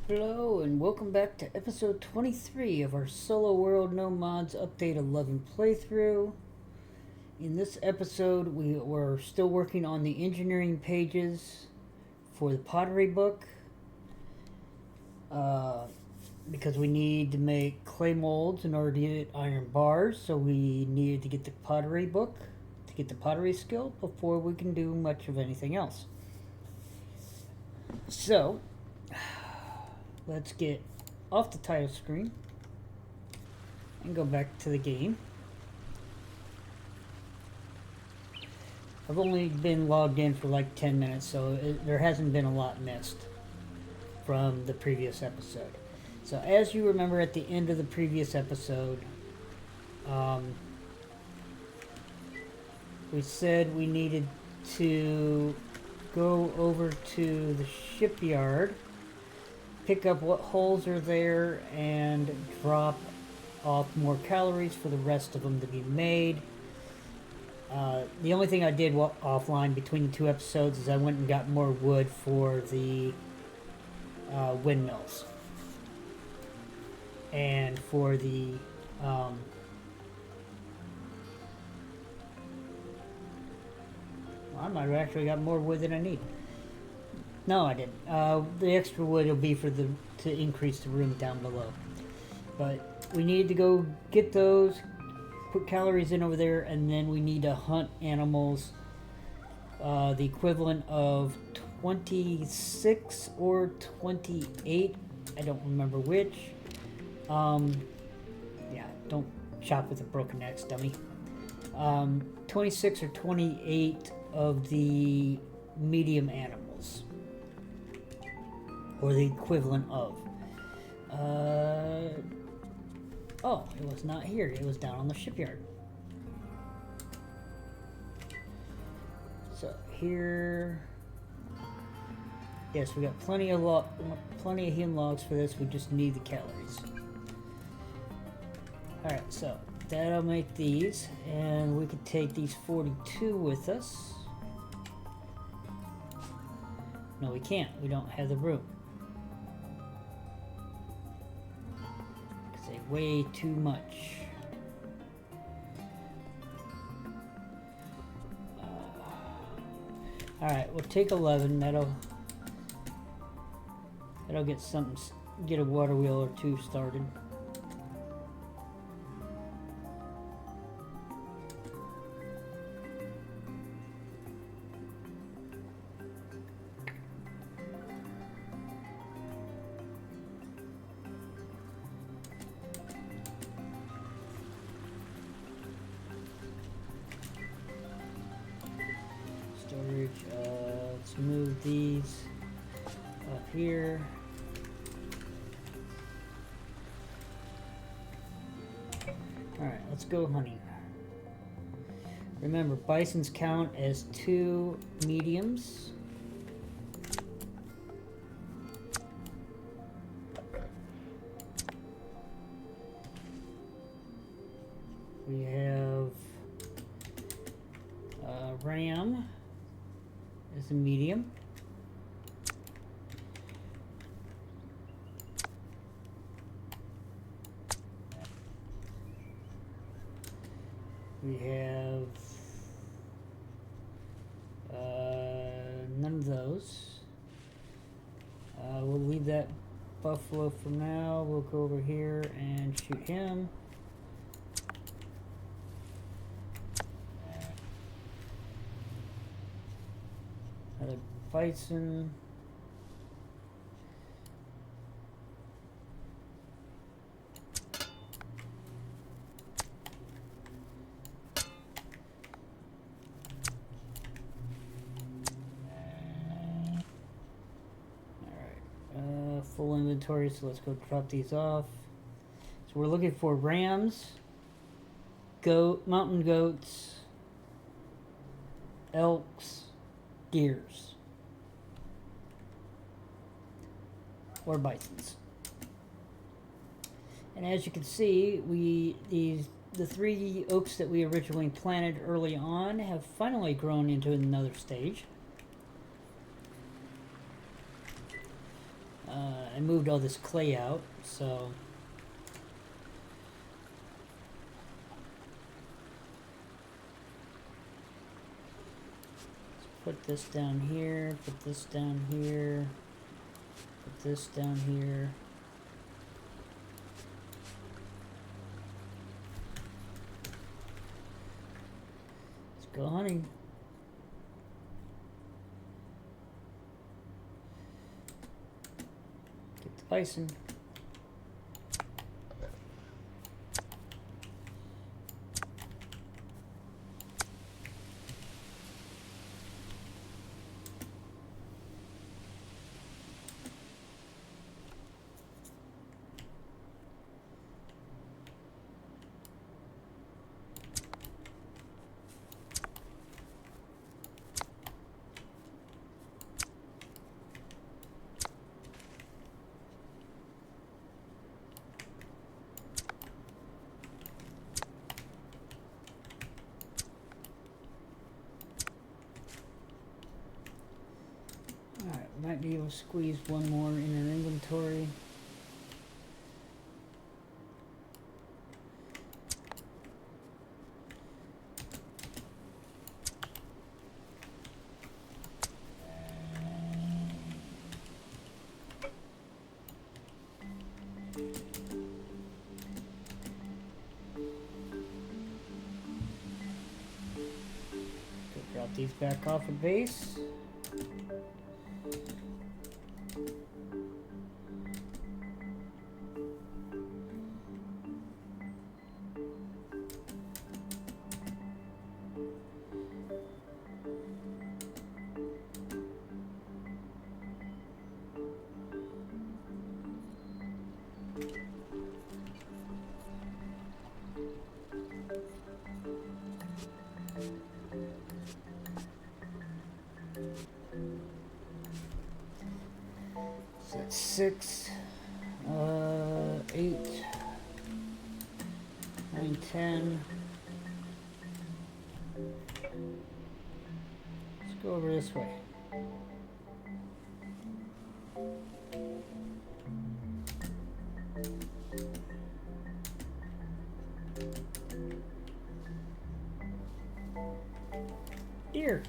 Hello and welcome back to episode 23 of our Solo World No Mods Update 11 playthrough. In this episode, we were still working on the engineering pages for the pottery book because we need to make clay molds in order to get iron bars, so we needed to get the pottery book to get the pottery skill before we can do much of anything else. So, let's get off the title screen and go back to the game. I've only been logged in for like 10 minutes, so there hasn't been a lot missed from the previous episode. So as you remember at the end of the previous episode, we said we needed to go over to the shipyard, pick up what holes are there, and drop off more calories for the rest of them to be made. The only thing I did offline between the two episodes is I went and got more wood for the windmills and for the I might have actually got more wood than I need. No, I didn't. The extra wood will be for to increase the room down below. But we need to go get those, put calories in over there, and then we need to hunt animals. The equivalent of 26 or 28. I don't remember which. Yeah, don't chop with a broken axe, dummy. 26 or 28 of the medium animals. Or the equivalent of. Oh, it was not here. It was down on the shipyard. So here, yes, we got plenty of hemp logs for this. We just need the calories. All right, so that'll make these, and we could take these 42 with us. No, we can't. We don't have the room. Because they weigh too much. Alright, we'll take 11. That'll get something, get a water wheel or two started. Let's move these up here. Alright, let's go hunting. Remember, bisons count as 2 mediums. We have ram is a medium. We have none of those. We'll leave that buffalo for now. We'll go over here and shoot him. Another bison. Alright, full inventory, so let's go drop these off. So we're looking for rams, mountain goats, elks, deers, or bisons. And as you can see, the 3 oaks that we originally planted early on have finally grown into another stage. I moved all this clay out, so put this down here, put this down here, put this down here. Let's go hunting. Get the bison. Alright, might be able to squeeze one more in our inventory. Drop these back off of base. So that's 6, 8, 9, 10. Let's go over this way. Deer.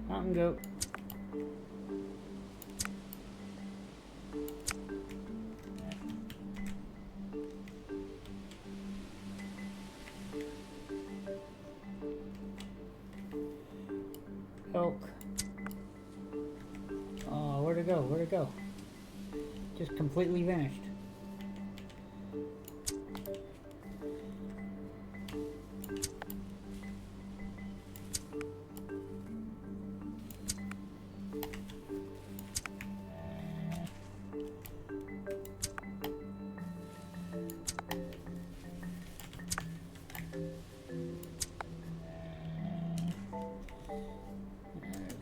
Mountain goat. Elk. Oh, where'd it go? Where'd it go? Just completely vanished.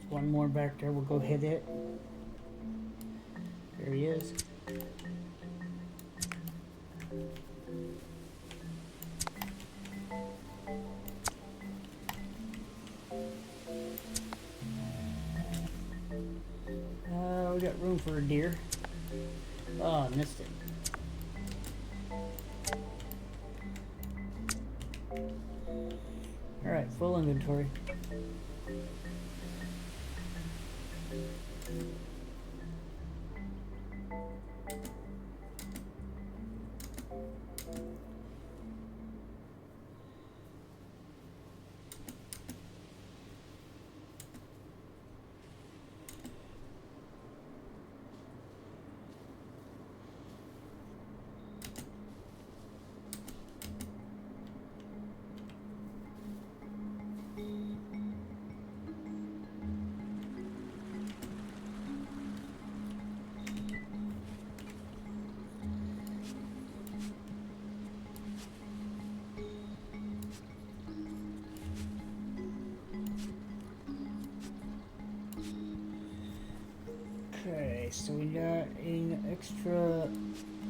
One more back there, we'll go hit it. There he is. We got room for a deer. Oh, I missed it. Alright, full inventory. so we got an extra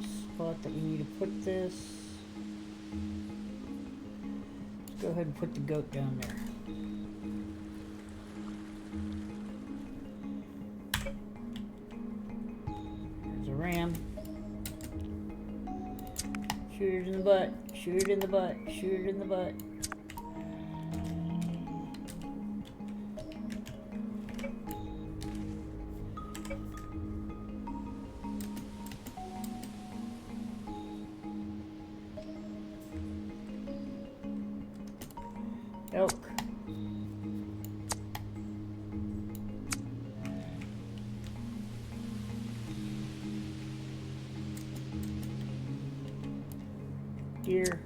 spot that we need to put this. Let's go ahead and put the goat down there. There's a ram. Shoot it in the butt. Shoot it in the butt. Shoot it in the butt. Elk. Deer.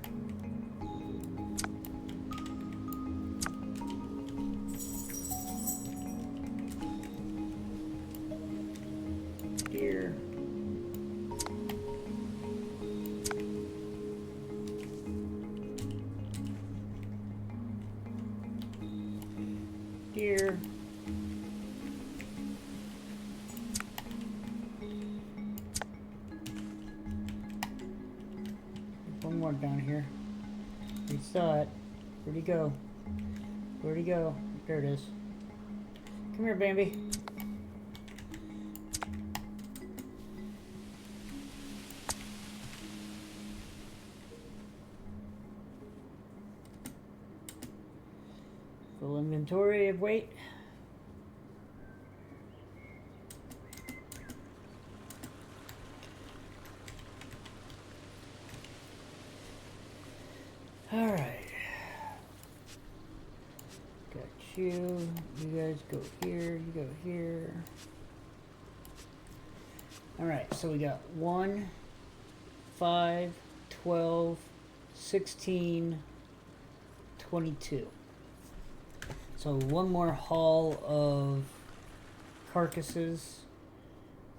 Deer. Deer. One more down here. We saw it. Where'd he go? Where'd he go? There it is. Come here, Bambi. Full inventory of weight. All right. Got you. You guys go here. You go here. All right. So we got 1, 5, 12, 16, 22. So one more haul of carcasses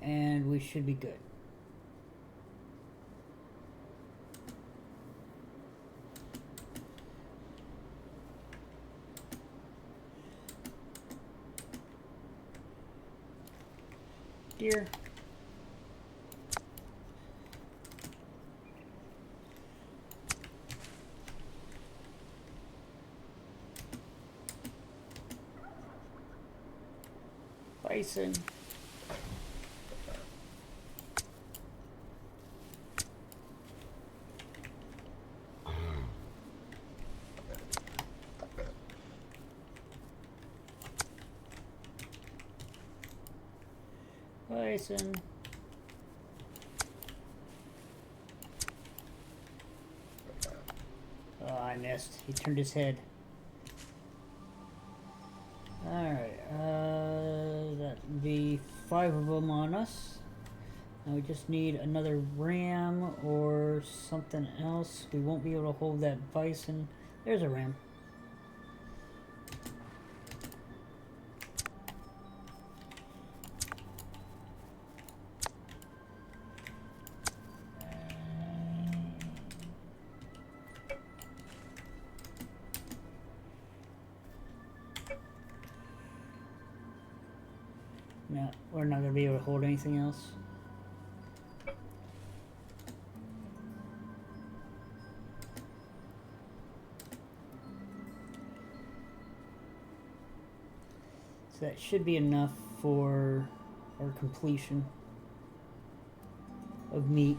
and we should be good. Deer. Bison. Bison. Oh, I missed. He turned his head. Alright, that'd be 5 of them on us. Now we just need another ram or something else. We won't be able to hold that bison. There's a ram. No, we're not going to be able to hold anything else. So that should be enough for our completion of meat.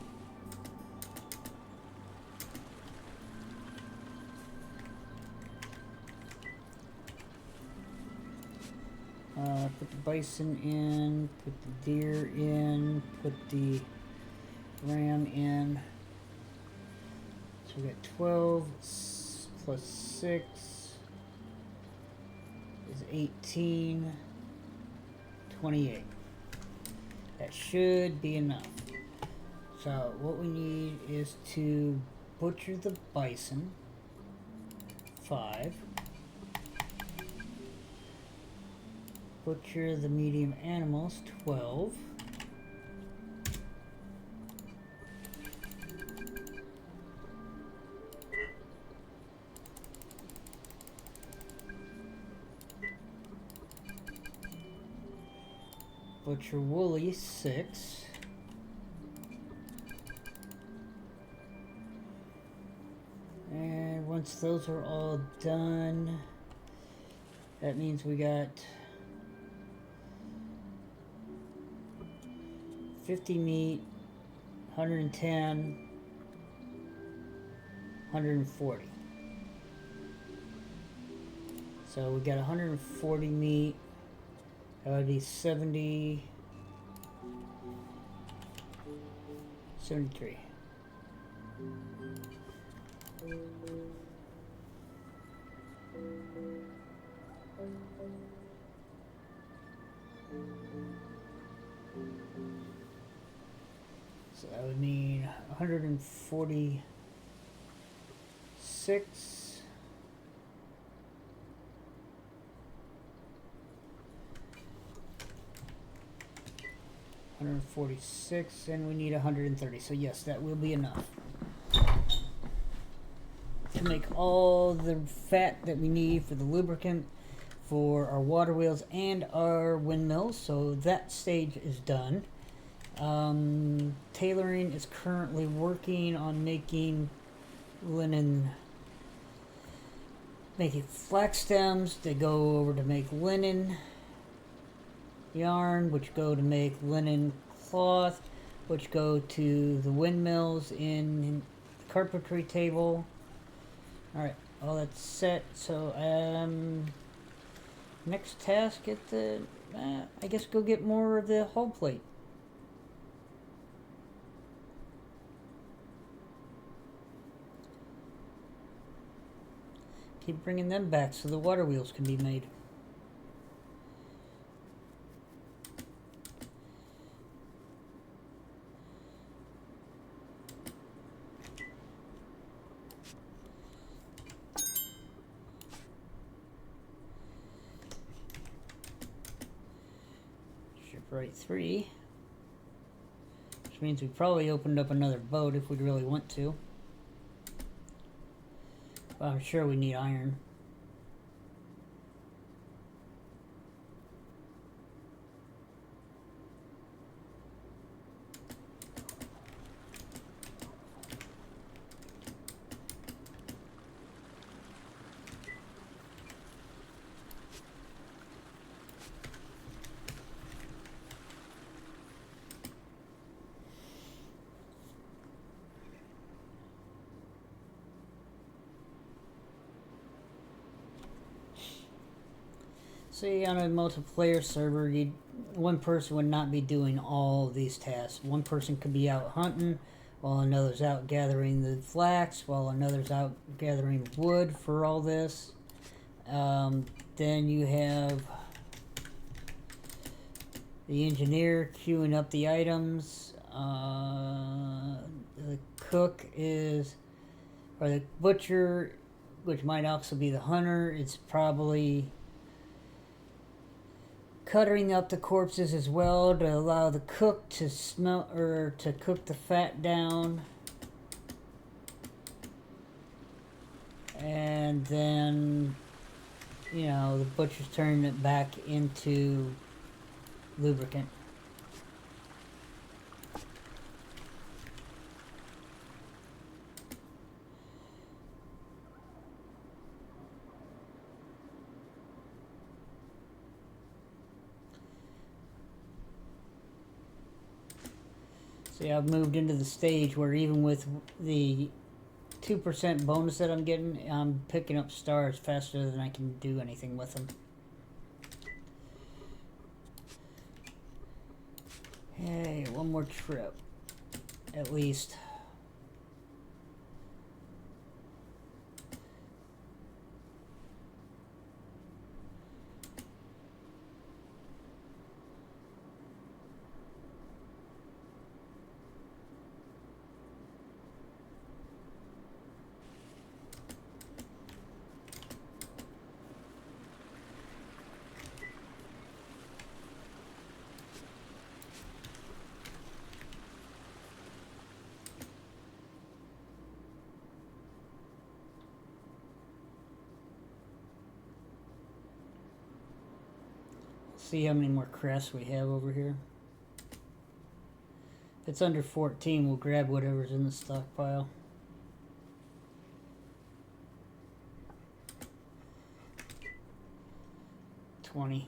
Put the bison in, put the deer in, put the ram in. So we got 12 plus 6 is 18, 28. That should be enough. So what we need is to butcher the bison, 5. Butcher the medium animals, 12. Butcher Woolly 6. And once those are all done, that means we got 50 meat, 110, 140. So we got 140 meat. That would be 70, 73. So that would mean 146. 146, and we need 130. So yes, that will be enough to make all the fat that we need for the lubricant for our water wheels and our windmills. So that stage is done. Tailoring is currently working on making flax stems that go over to make linen yarn, which go to make linen cloth, which go to the windmills in the carpentry table. Alright, all that's set. So next task, I guess go get more of the hull plate. Keep bringing them back so the water wheels can be made. Shipwright 3, which means we probably opened up another boat if we really want to. But I'm sure we need iron. See, on a multiplayer server, one person would not be doing all these tasks. One person could be out hunting, while another's out gathering the flax, while another's out gathering wood for all this. Then you have the engineer queuing up the items. The cook or the butcher, which might also be the hunter, it's probably cutting up the corpses as well to allow the cook to to cook the fat down. And then, the butcher's turning it back into lubricant. See, I've moved into the stage where even with the 2% bonus that I'm getting, I'm picking up stars faster than I can do anything with them. Hey, one more trip, at least. See how many more crests we have over here. If it's under 14, we'll grab whatever's in the stockpile. $20.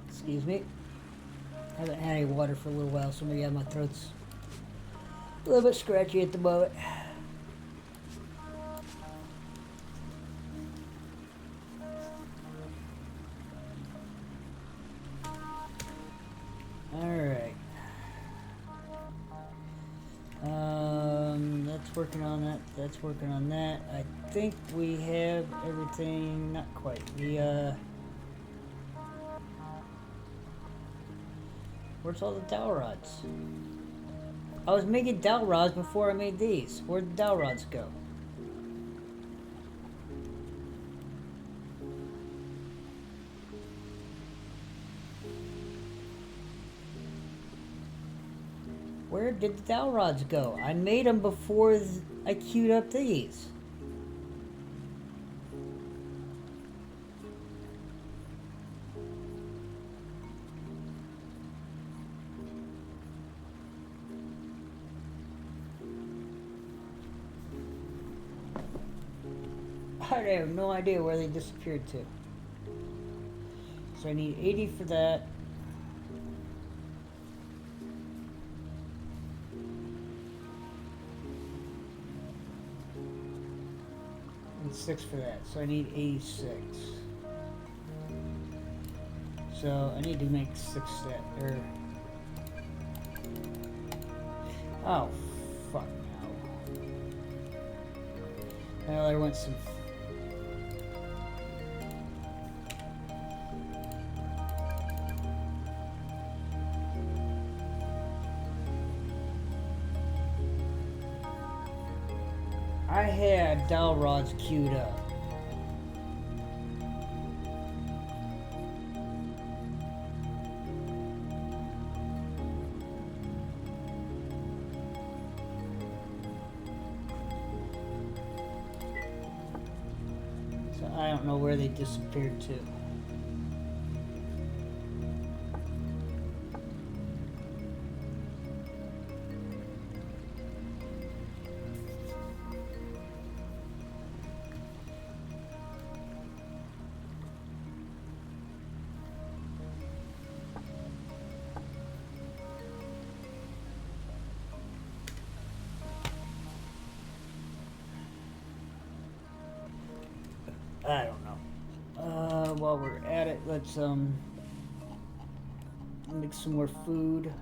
Excuse me. I haven't had any water for a little while, so maybe my throat's a little bit scratchy at the moment. Alright. That's working on that. That's working on that. I think we have everything. Not quite. Where's all the dowel rods? I was making dowel rods before I made these. Where'd the dowel rods go? Where did the dowel rods go? I made them before I queued up these. I have no idea where they disappeared to. So I need 80 for that. And 6 for that. So I need 86. So I need to make 6 that, or... Oh, fuck no. Well, there went some... I had dowel rods queued up. So I don't know where they disappeared to. I don't know. While we're at it, let's make some more food.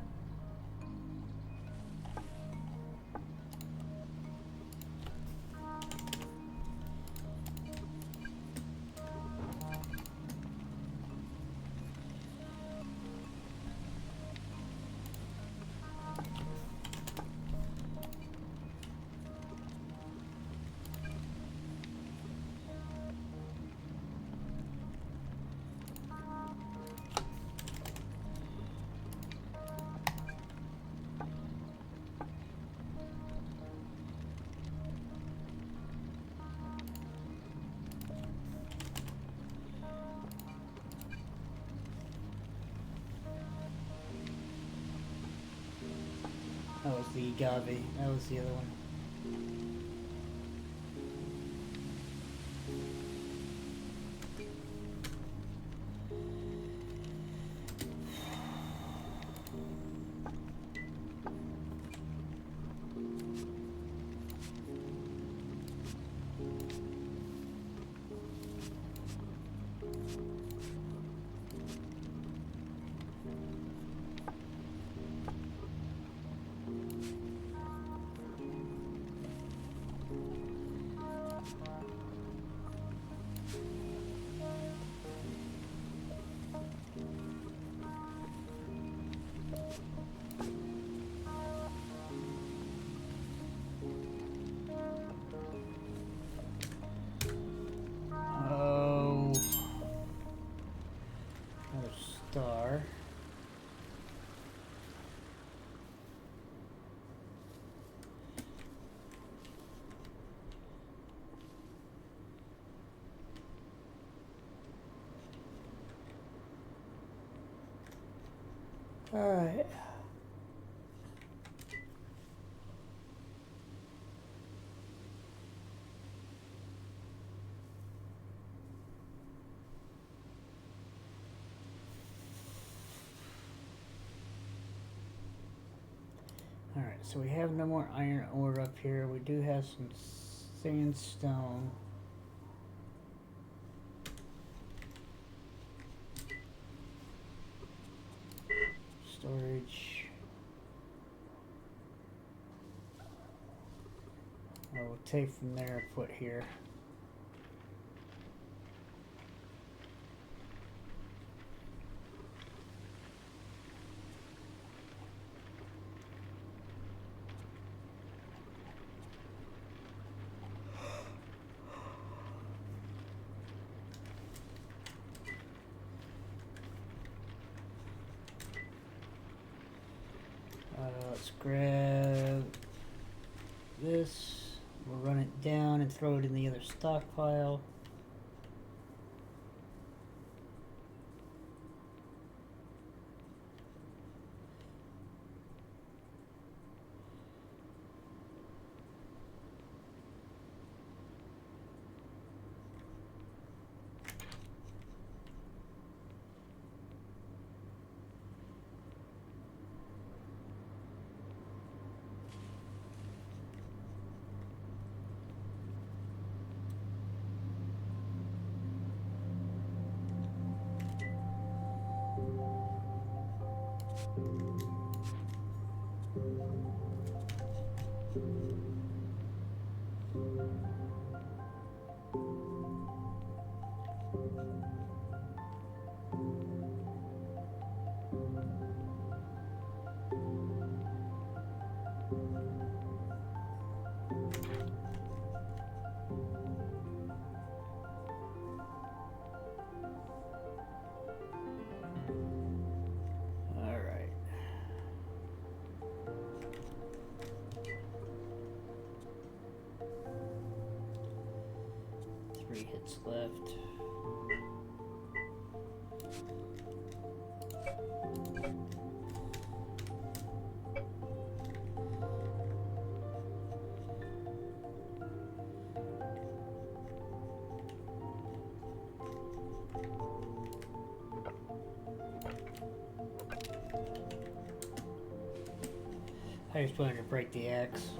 That was the agave. That was the other one. star. Alright. Alright, so we have no more iron ore up here. We do have some sandstone. Storage. I will take from there and put here. Let's grab this. We'll run it down and throw it in the other stockpile. Alright. 3 hits left. I just wanted to break the axe.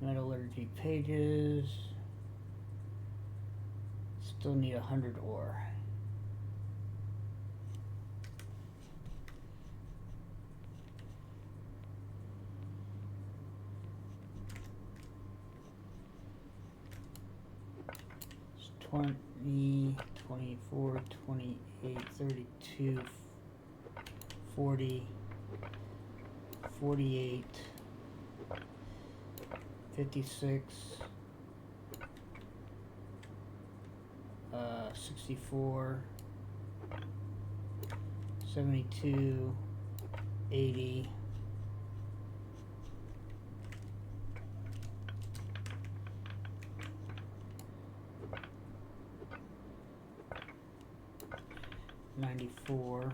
Metallurgy pages. Still need 100 ore. It's 20, 24, 28, 32, 40, 48, 56, 64, 72, 80, 94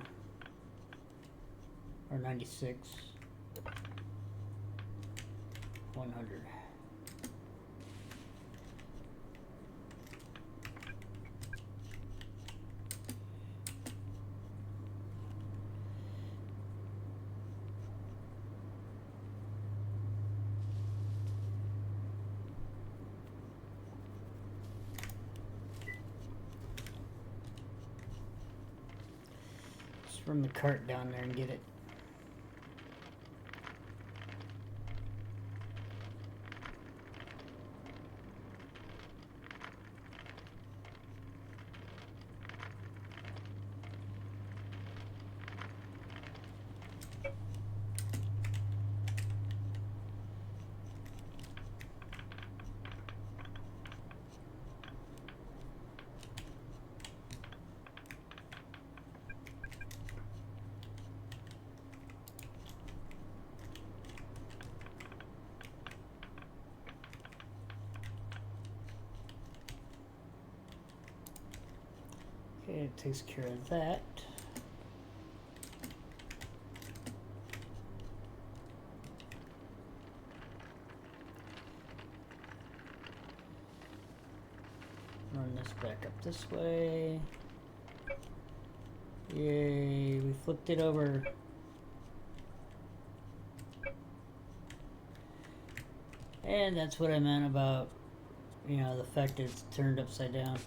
or 96, 100. Run the cart down there and get it. Okay, it takes care of that. Run this back up this way. Yay, we flipped it over. And that's what I meant about, you know, the fact that it's turned upside down.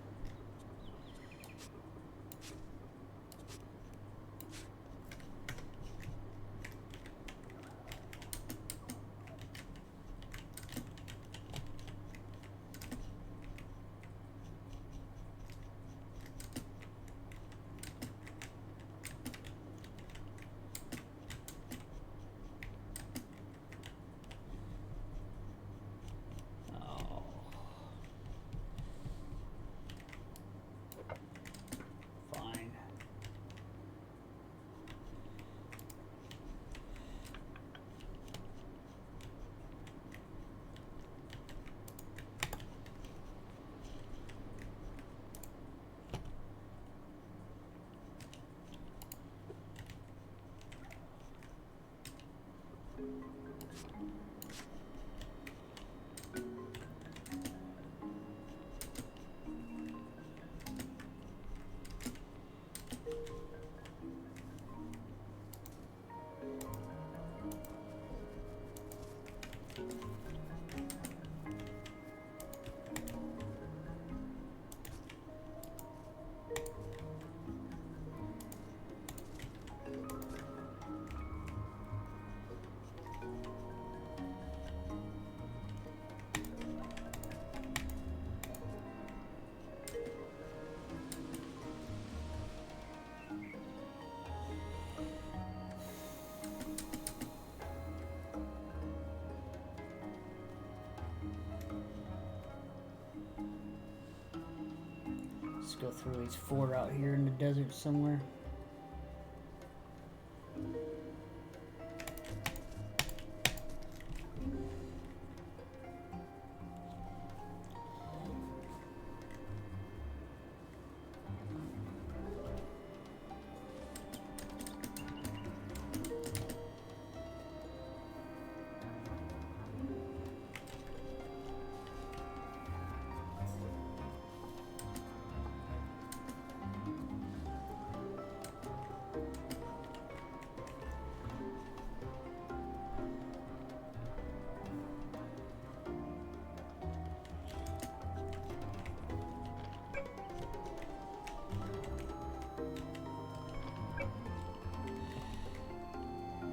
Let's go through these 4 out here in the desert somewhere.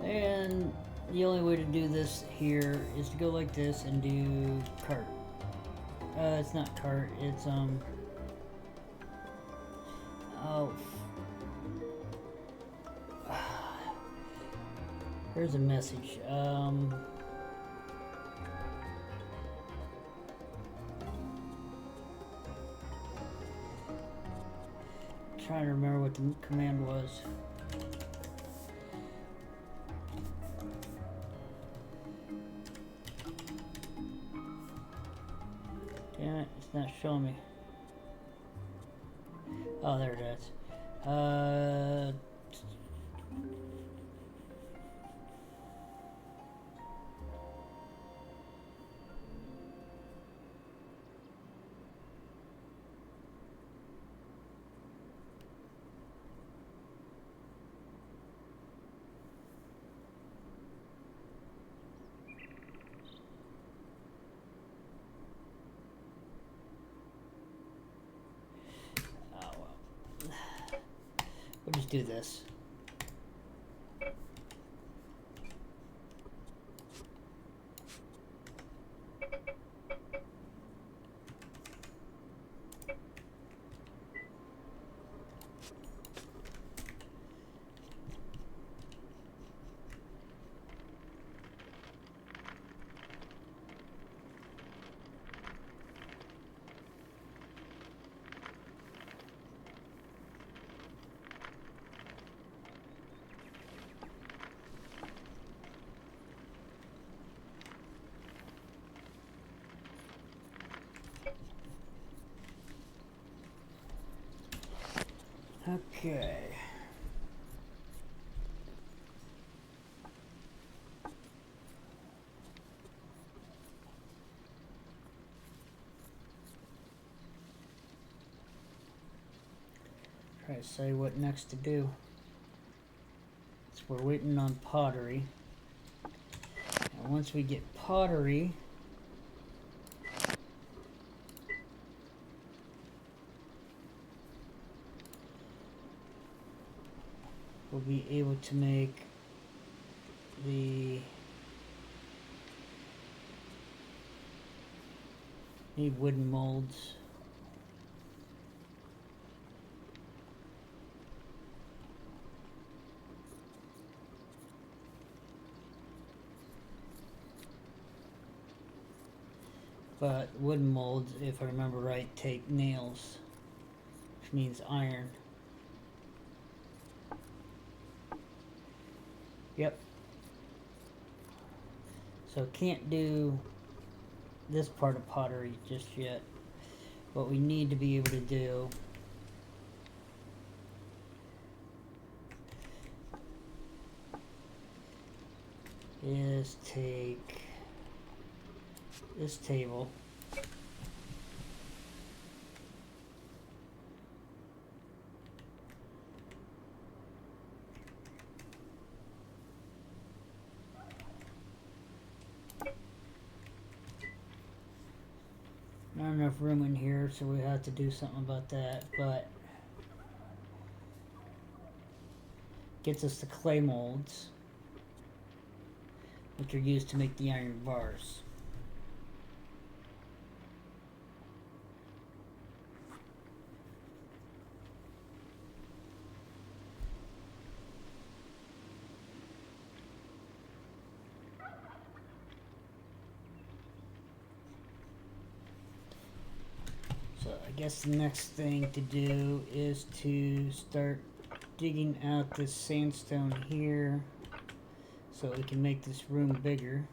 And the only way to do this here is to go like this and do cart. It's not cart, it's oh, here's a message. Trying to remember what the command was. Damn it, it's not showing me. Oh, there it is. We'll just do this. Okay. Try to say what next to do. So we're waiting on pottery. And once we get pottery, we'll be able to make the need wooden molds. But wooden molds, if I remember right, take nails, which means iron. Yep. So can't do this part of pottery just yet. What we need to be able to do is take this table not enough room in here, so we have to do something about that, but gets us the clay molds, which are used to make the iron bars. So I guess the next thing to do is to start digging out this sandstone here so we can make this room bigger.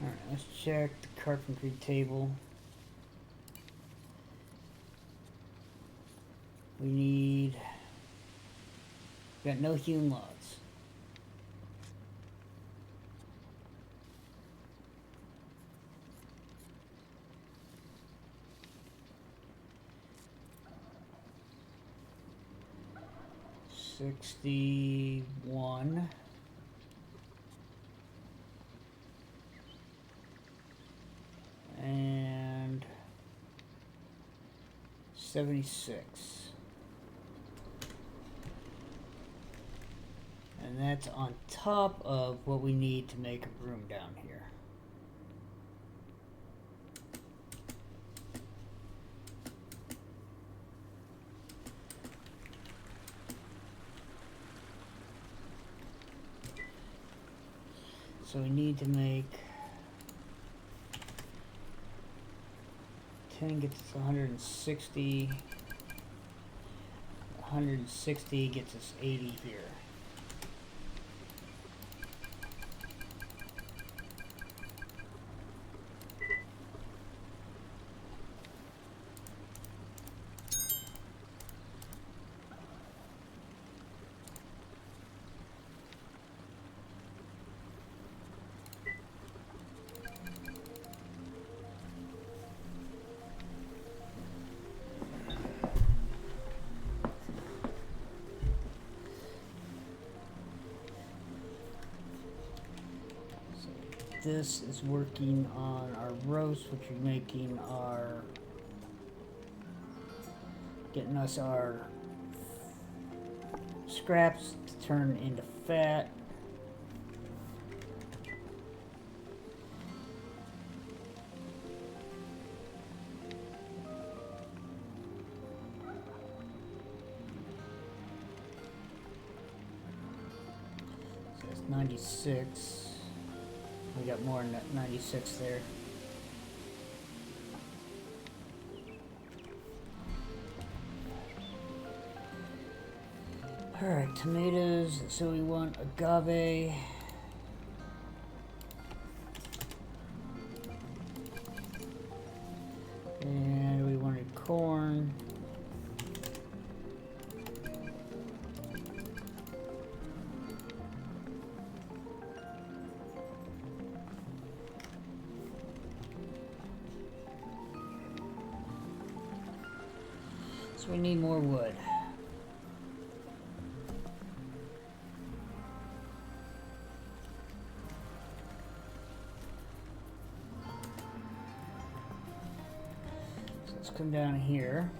Alright, let's check the carpentry table. We got no hewn logs. $61. And 76. And that's on top of what we need to make a room down here. So we need to make 10 gets us 160. 160 gets us 80 here. This is working on our roast, which is making our, getting us our scraps to turn into fat. 96. We got more than 96 there. Alright, tomatoes. So we want agave. And we wanted corn. So we need more wood. Come down here.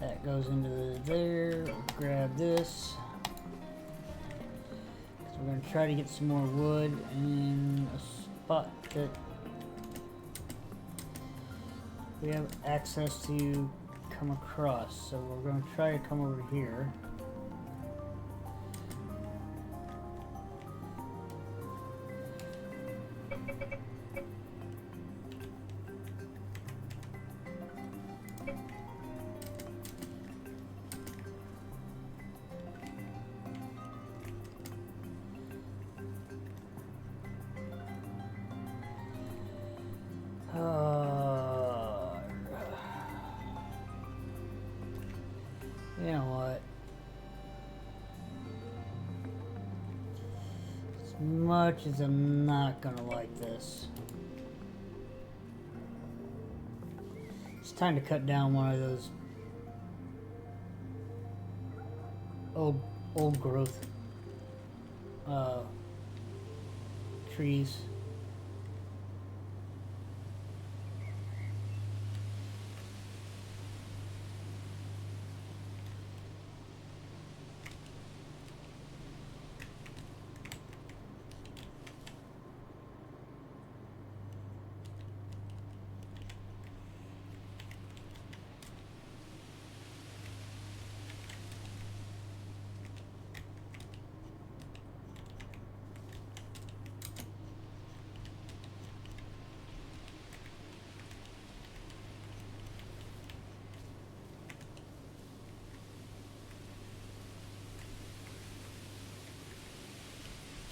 That goes into there. We'll grab this. So we're going to try to get some more wood in a spot that we have access to come across. So we're going to try to come over here. You know what? As much as I'm not gonna like this, it's time to cut down one of those old growth trees.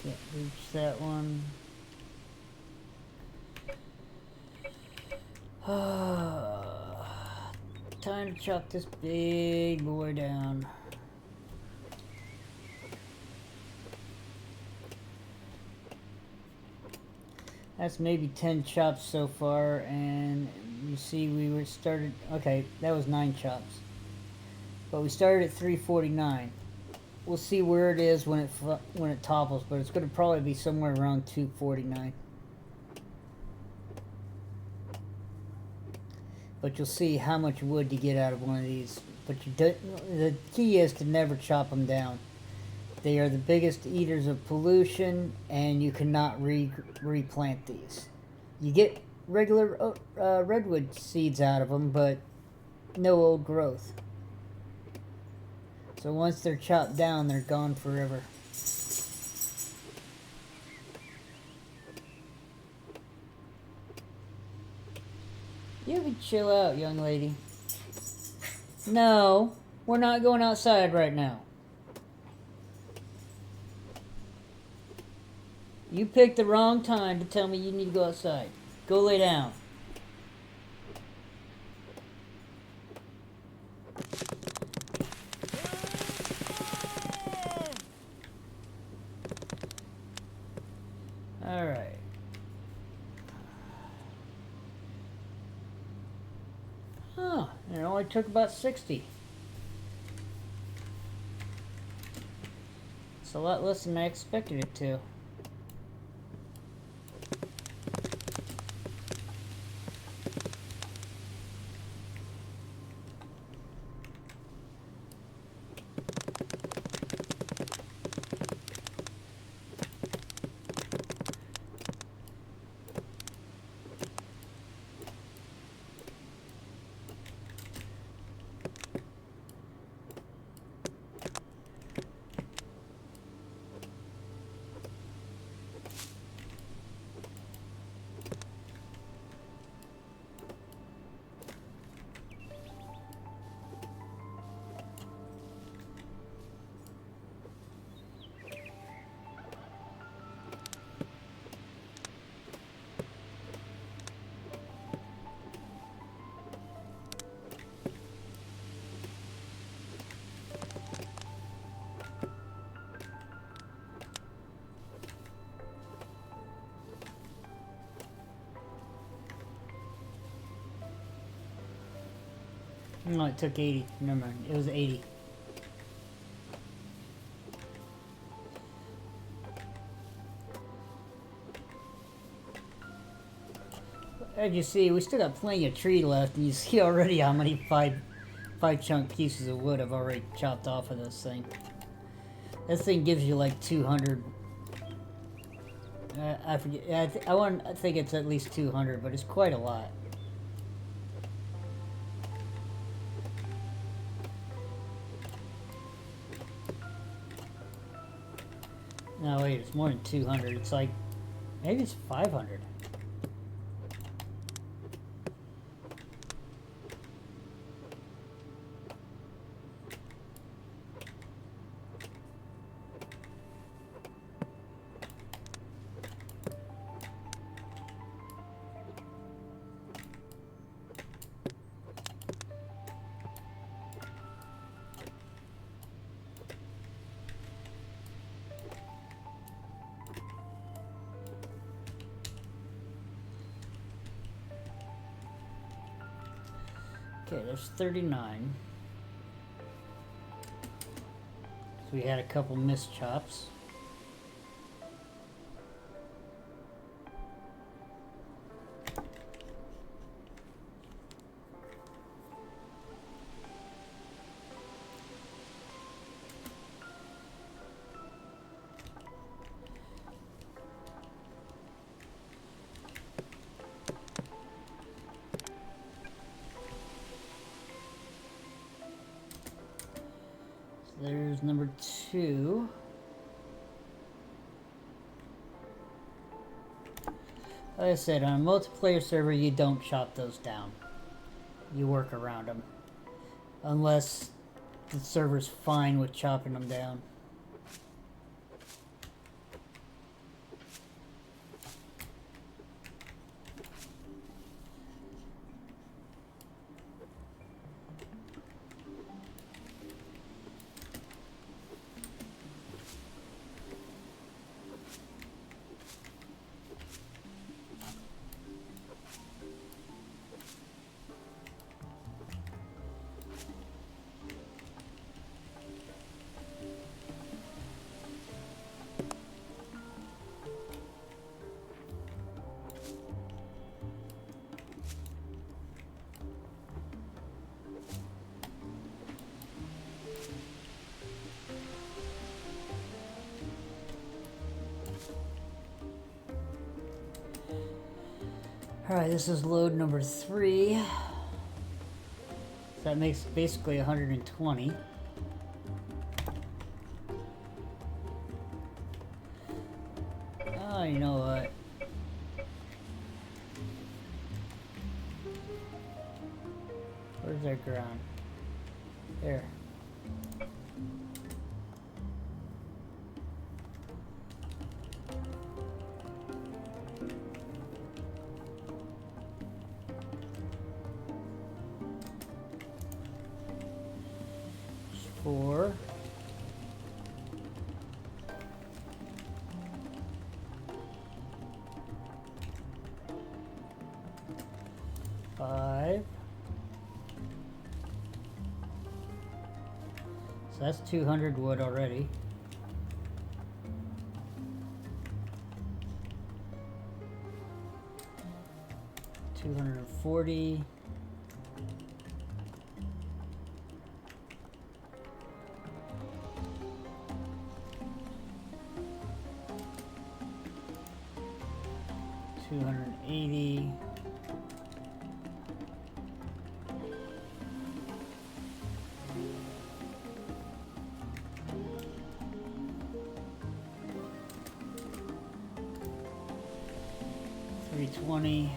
Can't reach that one. Time to chop this big boy down. That's maybe 10 chops so far, and you see we were started. Okay, that was 9 chops, but we started at 349. We'll see where it is when it topples, but it's going to probably be somewhere around 249. But you'll see how much wood you get out of one of these. But the key is to never chop them down. They are the biggest eaters of pollution, and you cannot replant these. You get regular redwood seeds out of them, but no old growth. So once they're chopped down, they're gone forever. You can chill out, young lady. No, we're not going outside right now. You picked the wrong time to tell me you need to go outside. Go lay down. Alright. Huh, it only took about 60. It's a lot less than I expected it to. No, it took 80. Never mind. It was 80. As you see, we still got plenty of tree left, and you see already how many five chunk pieces of wood I've already chopped off of this thing. This thing gives you like 200. I forget. I think it's at least 200, but it's quite a lot. No, wait, it's more than 200. It's like, maybe it's 500. Okay, there's 39. So we had a couple missed chops. There's number 2. Like I said, on a multiplayer server, you don't chop those down. You work around them. Unless the server's fine with chopping them down. Alright, this is load number 3. So that makes basically 120. Oh, you know what? Where's our ground? There. Four. Five. So that's 200 wood already. $240. $280. $320.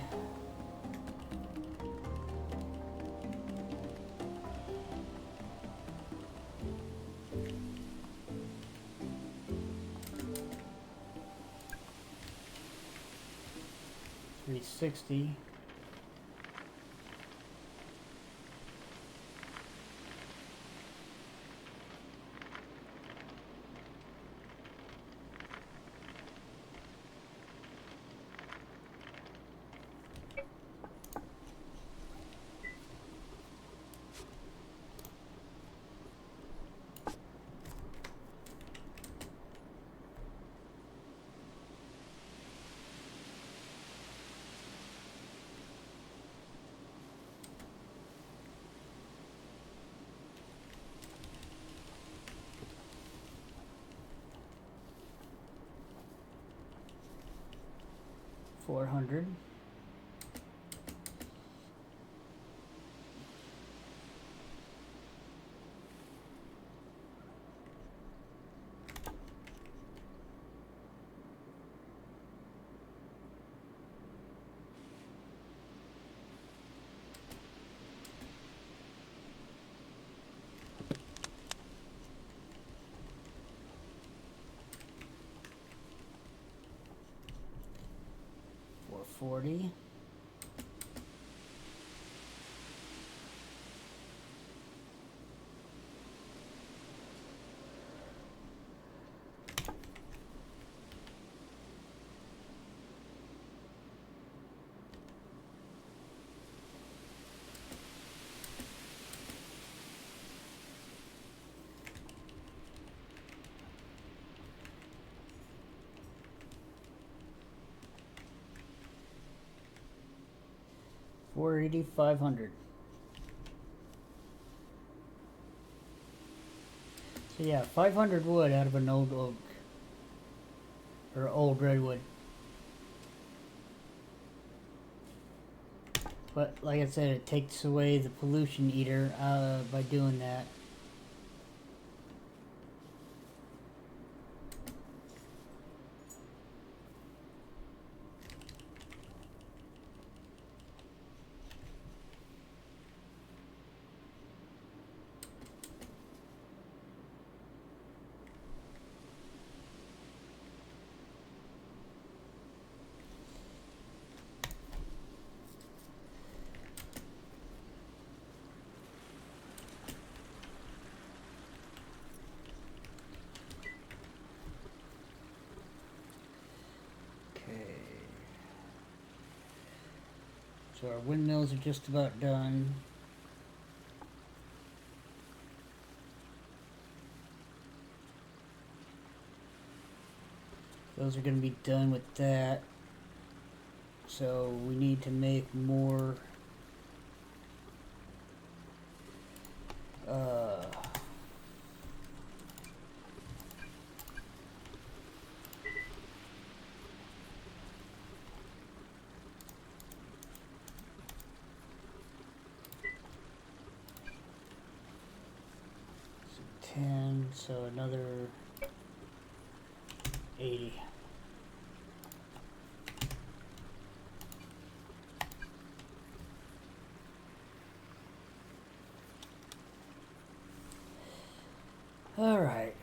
$360. 400. $440. $480, $500. So yeah, 500 wood out of an old oak. Or old redwood. But like I said, it takes away the pollution eater by doing that. So our windmills are just about done. Those are going to be done with that. So we need to make more so 10, so another 80. All right.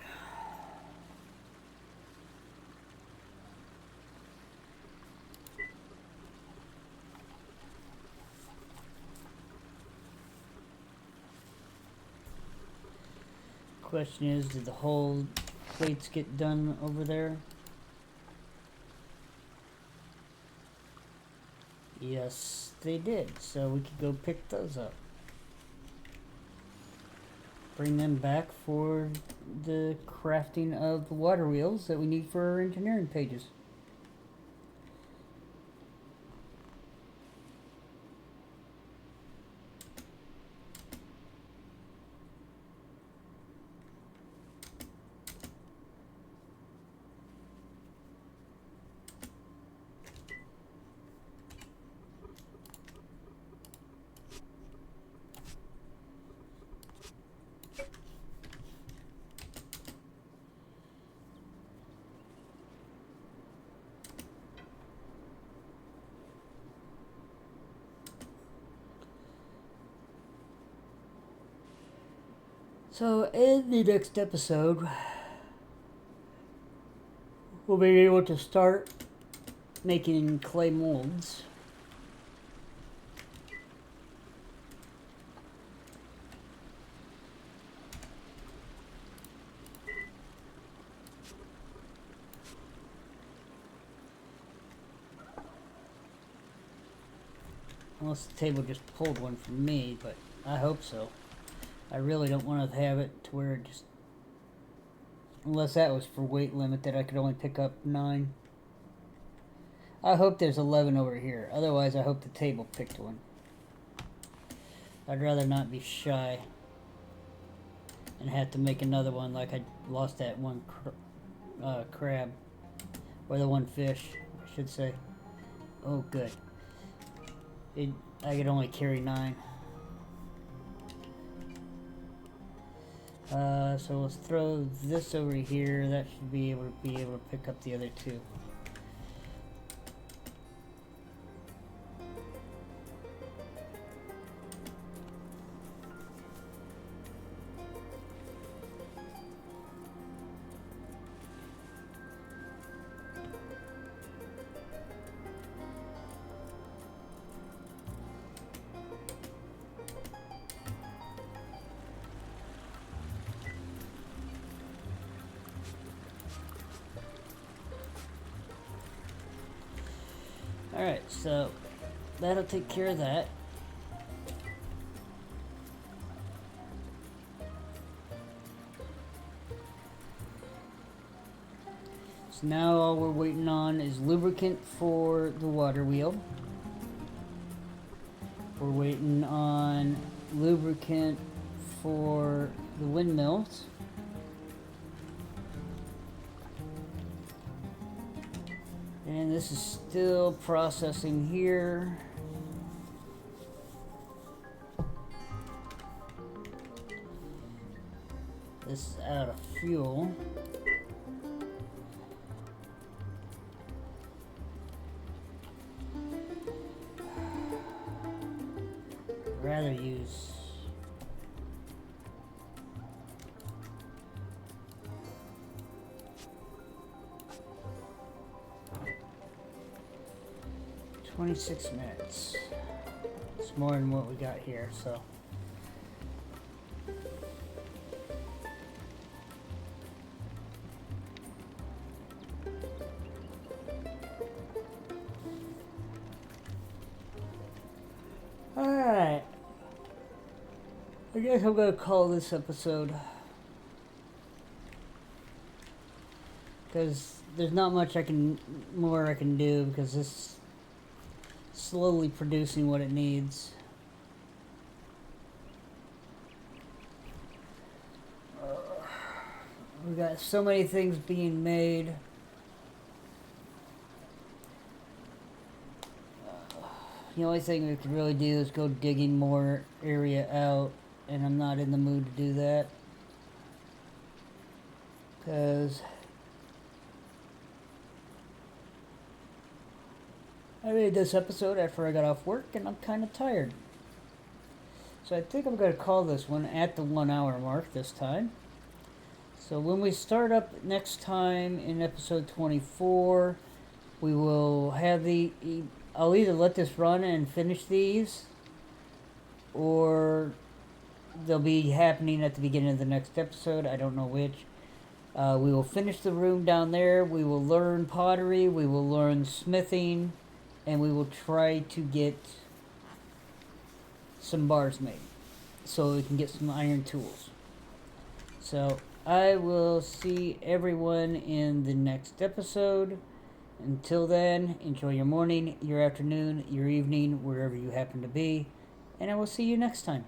Question is, did the whole plates get done over there? Yes, they did. So we could go pick those up. Bring them back for the crafting of the water wheels that we need for our engineering pages. So in the next episode, we'll be able to start making clay molds. Unless the table just pulled one from me, but I hope so. I really don't want to have it to where it just... Unless that was for weight limit that I could only pick up 9. I hope there's 11 over here. Otherwise, I hope the table picked one. I'd rather not be shy and have to make another one like I lost that one crab. Or the one fish, I should say. Oh, good. I could only carry 9. So let's throw this over here. That should be able to pick up the other 2. Alright, so that'll take care of that. So now all we're waiting on is lubricant for the water wheel. We're waiting on lubricant for the windmills. And this is still processing here. This is out of fuel. I'd rather use $26 minutes. It's more than what we got here, so. Alright. I guess I'm gonna call this episode. Because there's not much more I can do, because this slowly producing what it needs. We got so many things being made. The only thing we could really do is go digging more area out, and I'm not in the mood to do that. Because I made this episode after I got off work, and I'm kind of tired. So I think I'm going to call this one at the 1 hour mark this time. So when we start up next time in episode 24, we will have I'll either let this run and finish these, or they'll be happening at the beginning of the next episode. I don't know which. We will finish the room down there. We will learn pottery. We will learn smithing. And we will try to get some bars made, so we can get some iron tools. So I will see everyone in the next episode. Until then, enjoy your morning, your afternoon, your evening, wherever you happen to be. And I will see you next time.